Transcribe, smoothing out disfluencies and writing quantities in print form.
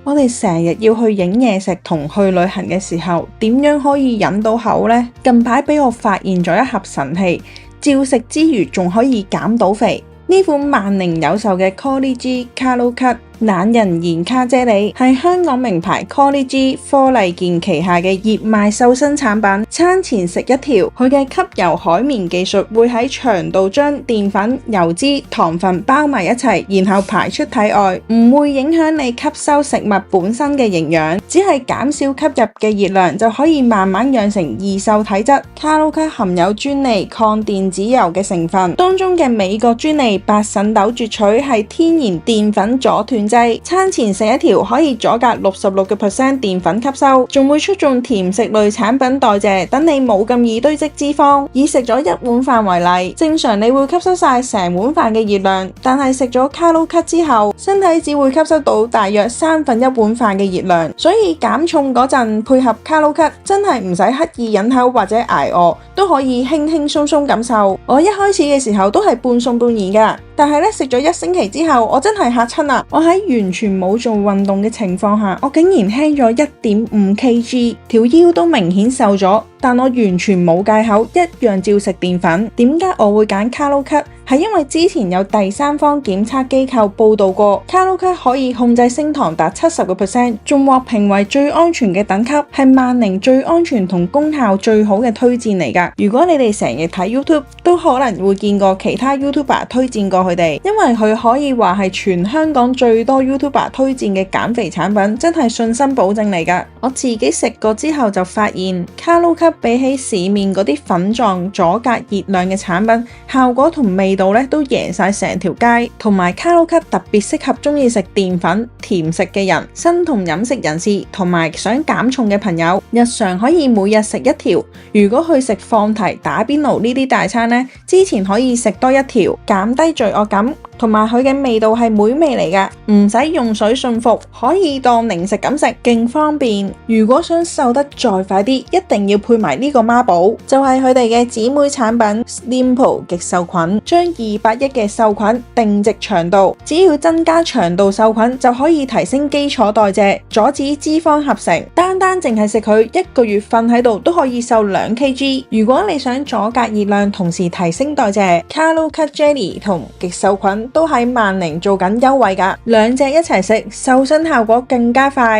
我哋成日要去影嘢食同去旅行嘅時候，點樣可以忍到口呢？近排俾我發現咗一盒神器，照食之餘仲可以減到肥。呢款萬寧有售嘅 Colli-G Kalo Cut 懶人鹽卡啫喱係香港名牌 Colli-G 科麗健旗下嘅熱賣瘦身產品。餐前食一條，佢嘅吸油海綿技術會喺腸道將澱粉、油脂、糖分包埋一齊，然後排出體外，唔會影響你吸收食物本身嘅營養，只係減少吸入嘅熱量就可以慢慢養成易瘦體質。Kalo Cut 含有專利抗電子油嘅成分，當中嘅美國專利白腎豆萃取係天然澱粉阻斷劑，餐前食一條可以阻隔66% 澱粉吸收，仲會促進甜食類產品代謝，等你冇咁易堆積脂肪。以食咗一碗飯為例，正常你會吸收晒成碗飯嘅熱量，但係食咗 Kalo Cut 之後，身體只會吸收到大約1/3碗飯嘅熱量，所以減重嗰陣配合 Kalo Cut 真係唔使刻意忍口或者捱餓，都可以輕輕鬆鬆感受。我一開始嘅時候都係半餸半疑㗎。但係咧食咗1星期之後，我真係嚇親啦！我喺完全冇做運動嘅情況下，我竟然輕咗1.5 kg， 條腰都明顯瘦咗。但我完全冇戒口，一樣照食澱粉。點解我會揀 Kalo Cut？係因為之前有第三方檢測機構報道過 Kalo Cut 可以控制升糖達 70%， 仲獲評為最安全嘅等級，係萬寧最安全同功效最好嘅推薦嚟㗎。如果你哋成日睇 YouTube，都可能會見過其他 YouTuber 推薦過佢哋，因為佢可以話係全香港最多 YouTuber 推薦嘅減肥產品，真係信心保證嚟㗎。我自己食過之後就發現 Kalo Cut 比起市面嗰啲粉狀阻隔熱量嘅產品，效果同味道都贏晒成條街。同埋 Kalo Cut 特別適合中意食澱粉甜食嘅人、生酮飲食人士同埋想減重嘅朋友，日常可以每日食一條。如果去食放題、打邊爐呢啲大餐呢，之前可以食多一條，減低罪惡感。同埋佢嘅味道係美味嚟㗎，唔使用水順服，可以當零食咁食，勁方便。如果想瘦得再快啲，一定要配埋呢個孖寶，就係佢哋嘅姊妹產品 Slimpl 極瘦菌，將200億嘅瘦菌定植腸道，只要增加腸道瘦菌就可以提升基礎代謝，阻止脂肪合成。單淨係食佢1個月瞓喺度都可以瘦2 kg。如果你想阻隔熱量，同時提升代謝， Kalo Cut Jelly 同極瘦菌都喺萬寧做緊優惠㗎，兩隻一齊食，瘦身效果更加快。